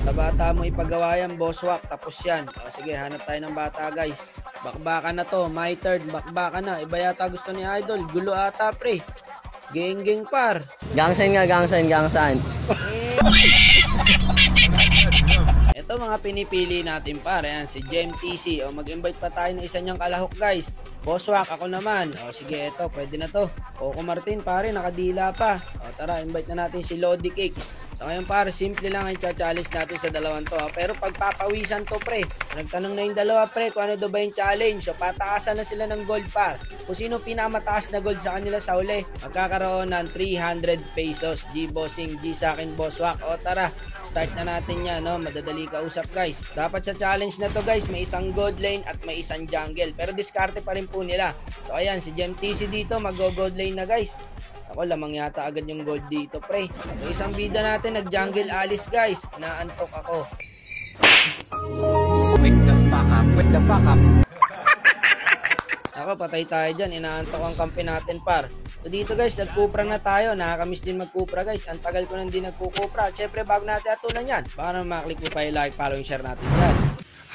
Sa bata mo ipagawa yan, bosswak, tapos yan. O, sige, hanap tayo ng bata, guys. Bakbaka na to, my turn, bakbaka na. Iba yata gusto ni Idol, gulo ata, pre. Geng par. Gangsan nga, gangsan. Ito mga pinipili natin par. Ayan, si GMTC. O, mag-invite pa tayo ng isa niyang kalahok, guys. Bosswak, ako naman. O, sige, ito, pwede na to. Coco Martin, pare, nakadila pa. O, tara, invite na natin si Lodi Cakes. So ngayon pare, simple lang ang challenge natin sa dalawang to. Pero pagpapawisan to pre. Nagtanong na yung dalawa pre kung ano daw ba yung challenge. So pataasan na sila ng gold par. Kung sino pinakamataas na gold sa kanila sa uli, magkakaroon ng 300 pesos. G-bossing, G sa akin bosswak. O tara, start na natin yan, no? Madadali kausap guys. Dapat sa challenge na to guys, may isang gold lane at may isang jungle. Pero diskarte pa rin po nila. So ayan, si GMTC dito mag-gold lane na guys. Ako, lamang yata agad yung gold dito, pre. Yung isang bida natin, nag-jungle Alice, guys. Inaantok ako. Wake the fuck up. Ako, patay tayo dyan. Inaantok ang kampi natin, par. So dito, guys, nagkupra na tayo. Nakakamiss din magkupra, guys. Ang tagal ko nang di nagkukupra. Siyempre, bago natin atunan yan. Baka naman maklik mo pa yung like, follow, share natin dyan.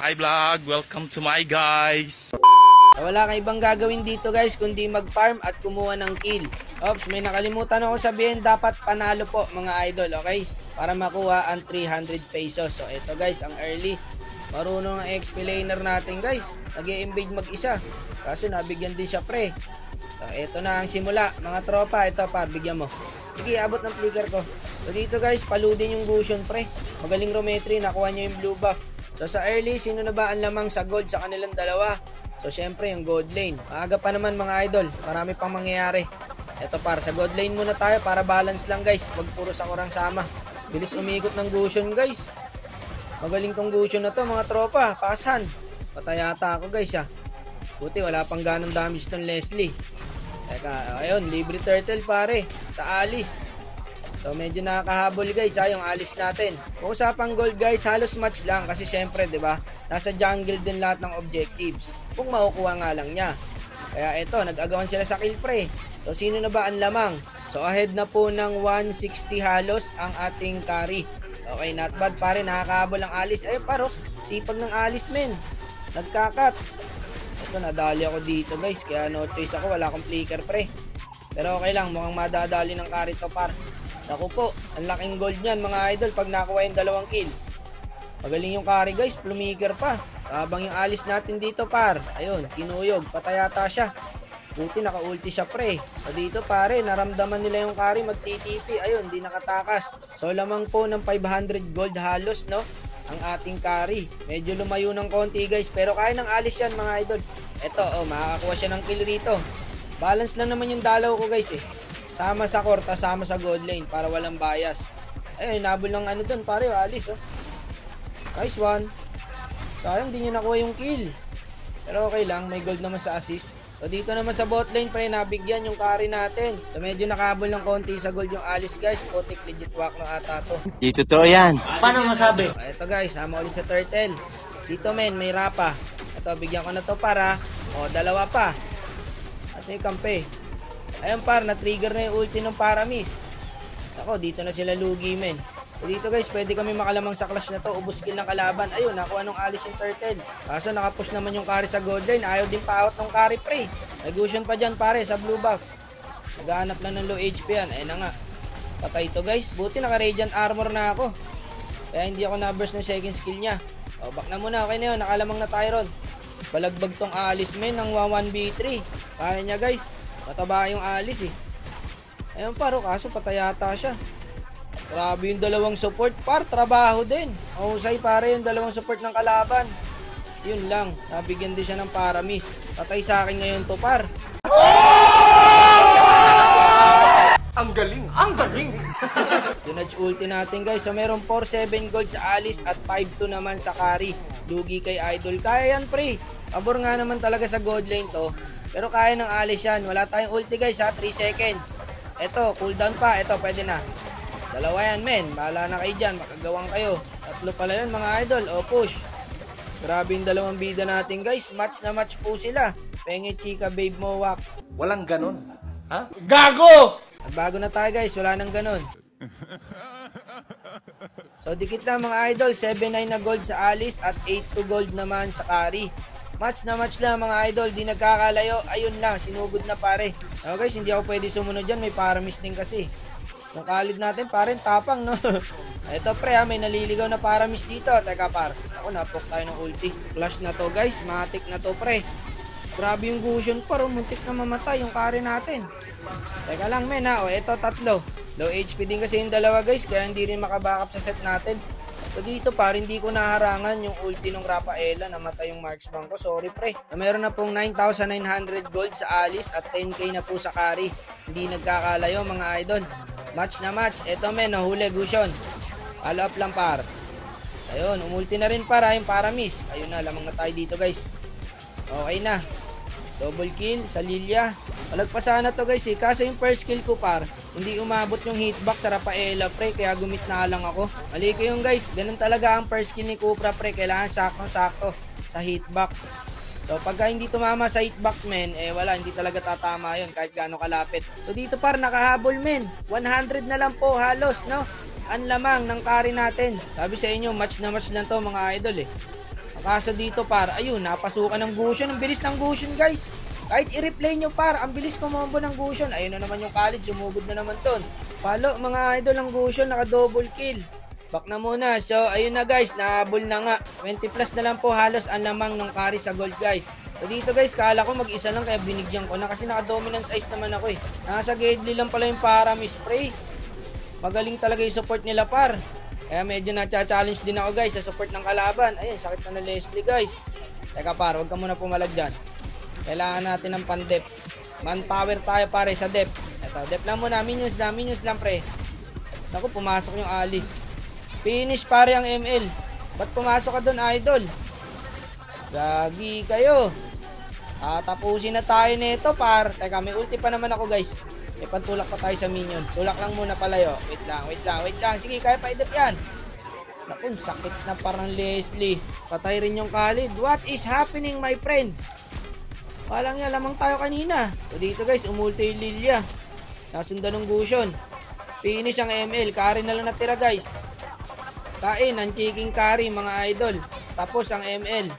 Hi vlog, welcome to my guys. Wala kang ibang gagawin dito guys kundi mag-farm at kumuha ng kill. Oops, may nakalimutan ako sabihin, dapat panalo po mga idol, okay? Para makuha ang 300 pesos. So ito guys, ang early. Marunong ang XP laner natin guys. Nag-i-invade mag-isa. Kaso nabigyan din siya pre. So ito na ang simula. Mga tropa, ito pa, bigyan mo. Sige, abot ng flicker ko. So dito guys, paludin yung Gusion pre. Magaling Rometri, nakuha niya yung blue buff. So sa early, sino na ba ang lamang sa gold sa kanilang dalawa? So syempre yung gold lane. Maaga pa naman mga idol. Marami pang mangyayari. Ito par, sa gold lane muna tayo para balance lang guys. Huwag puro sa kurang sama. Bilis umikot ng Gusion guys. Magaling tong Gusion na to mga tropa. Pasan. Patay yata ako guys ah. Buti wala pang ganong damage ng Leslie. Teka, ayun, libre turtle pare. Sa Alice. So medyo nakakahabol guys ha, yung Alice natin. Kung usapang gold guys, halos match lang kasi syempre 'di ba? Nasa jungle din lahat ng objectives. Kung makukuha nga lang niya. Kaya ito, nag-agawan sila sa kill pre. So sino na ba ang lamang? So ahead na po ng 160 halos ang ating carry. Okay, not bad pare, nakakahabol ang Alice. Ay paro, sipag ng Alice men. Nagkakat. Ito, nadali ako dito guys, kaya no choice ako, wala akong flicker pre. Pero okay lang, mukhang madadali ng carry to par. Naku po, ang laking gold niyan mga idol pag nakuha yung dalawang kill. Magaling yung carry guys, plumiker pa. Habang yung Alice natin dito par. Ayun, kinuyog, patayata siya. Buti naka-ulti siya pre. So dito pare, naramdaman nila yung carry mag-TTP. Ayun, di nakatakas. So lamang po ng 500 gold halos no, ang ating carry. Medyo lumayo ng konti guys, pero kaya ng Alice yan mga idol. Eto, oh, makakakuha siya ng kill rito. Balance lang naman yung dalaw ko guys eh. Sama sa korta, sama sa gold lane para walang bias. Ayun, nabol ng ano dun pare, Alice oh. Nice one. Sayang di niya nakuha yung kill. Pero okay lang, may gold naman sa assist. So dito naman sa bot lane pre, nabigyan yung carry natin. So medyo nakabol ng konti sa gold yung Alice guys. Putik, legit walk ng ata to. Di totoo yan. Paano masabi? Ito guys, sama ulit sa turtle. Dito men, may rapa. Ito, bigyan ko na to para. O, dalawa pa. Kasi kampe. Ayun par, na-trigger na yung ulti ng Paramis. Ako, dito na sila lugi men. So dito guys, pwede kami makalamang sa clash na to. Ubus kill ng kalaban. Ayun, nakuha nung Alice yung turtle. Kaso nakapush naman yung carry sa gold lane. Ayaw din pa out ng carry pre. May Gusion pa dyan pare sa blue buff. Naghahanap lang ng low HP yan. Ayun na nga. Patay to guys. Buti naka radiant armor na ako. Kaya hindi ako na-burst ng second skill niya. O, back na muna. Okay na yun. Nakalamang na tayo ron. Balagbag tong Alice men ng 1v3. Kaya niya guys. Mataba yung Alice eh. Ayun paro, kaso patayata siya. Grabe yung dalawang support par, trabaho din. Mahusay pare yung dalawang support ng kalaban. Yun lang, nabigyan din siya ng Paramis. Patay sa akin ngayon to par. Ang galing, ang galing. Dunage ulti natin guys. So meron 4-7 gold sa Alice at 5-2 naman sa carry. Lugi kay Idol. Kaya yan pre. Pabor nga naman talaga sa gold lane to. Pero kaya ng Alice yan. Wala tayong ulti guys ha, 3 seconds. Eto, cooldown pa. Eto, pwede na. Dalawa yan men, bahala na kayo dyan, makagawang kayo. Tatlo pala yun mga idol, o push. Grabe yung dalawang bida natin guys, match na match po sila. Penge chika babe mo wak. Walang ganon. Ha? Gago! Bago na tayo guys, wala nang ganon. So dikit lang mga idol, 7-9 na gold sa Alice at 8-2 gold naman sa carry. Match na match lang mga idol, di nagkakalayo. Ayun lang, sinugod na pare. Okay guys, hindi ako pwede sumunod dyan, may paramis din kasi. Yung kalid natin pare, tapang no. Ito pre ha, may naliligaw na paramis dito. Teka par, ako napok tayo ng ulti. Flash na to guys, matik na to pre. Grabe yung Gusion par, muntik na mamatay yung carry natin. Teka lang men ha, o eto tatlo. Low HP din kasi yung dalawa guys, kaya hindi rin makabackup sa set natin. So dito par, hindi ko naharangan yung ulti ng Rafaela, namatay yung marksman ko. Sorry pre. Meron na pong 9,900 gold sa Alice at 10k na po sa carry. Hindi nagkakalayo mga idol. Match na match. Eto men, nahuli Gusion. Follow up lang par. Ayun, umulti na rin para yung paramis. Ayun na, lamang na tayo dito guys. Okay na. Double kill sa Lilia. Palagpasan na to guys eh. Kaso yung first kill ko par, hindi umabot yung hitbox sa Rafaela pre. Kaya gumit na lang ako. Mali ko yung guys. Ganun talaga ang first kill ni Cupra pre. Kailangan sakto-sakto sa hitbox. So pagka hindi tumama sa hitbox men, eh wala, hindi talaga tatama yun kahit gaano kalapit. So dito par, nakahabol men. 100 na lang po halos no. Ang lamang ng carry natin. Sabi sa inyo, match na match lang to mga idol eh. Kaso dito par, ayun, napasukan ng Gusion. Ang bilis ng Gusion guys. Kahit i-replay nyo par, ang bilis kumombo ng Gusion. Ayun na naman yung college, sumugod na naman ton. Follow mga idol ng Gusion, naka double kill. Back na muna. So ayun na guys, nahabol na nga. 20 plus na lang po halos ang lamang ng carry sa gold guys. So dito guys, kala ko mag-isa lang kaya binigyan ko na kasi naka-dominance ice naman ako eh. Nasa Gedli lang pala yung paramis spray. Magaling talaga yung support nila par. Kaya medyo na-challenge din ako guys sa support ng kalaban. Ayun, sakit na Leslie guys. Teka par, huwag ka muna pumalag dyan. Kailangan natin ng pan-dep. Manpower tayo pare sa dep. Ito, dep lang muna, minions lang pre. Naku, pumasok yung Alice. Finish pare ang ML. Ba't pumasok ka dun idol? Gagi kayo. Tapusin na tayo nito par. Teka, may ulti pa naman ako guys. May pantulak pa tayo sa minions. Tulak lang muna palayo. Wait lang. Sige, kaya pa-edep yan. Naku, sakit na parang Leslie. Patay rin yung Khalid. What is happening my friend? Walang yan, lamang tayo kanina. So dito guys, umulti yung Lilia. Nasundan ng Gusion. Finish ang ML. Carry na lang natira guys. Kain, ang chiking carry mga idol. Tapos ang ML.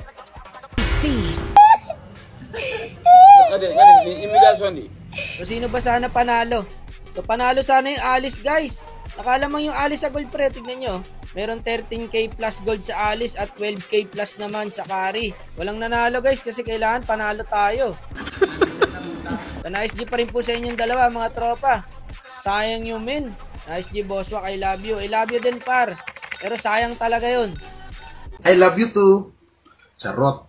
So sino ba sana panalo? So panalo sana yung Alice guys. Nakalamang yung Alice sa gold pre. Tignan nyo. Meron 13k plus gold sa Alice at 12k plus naman sa carry. Walang nanalo guys kasi kailangan panalo tayo. So nice G pa rin po sa inyong dalawa mga tropa. Sayang yung min. Nice G Bosswak, I love you. I love you din par. Pero sayang talaga yun. I love you too. Charot.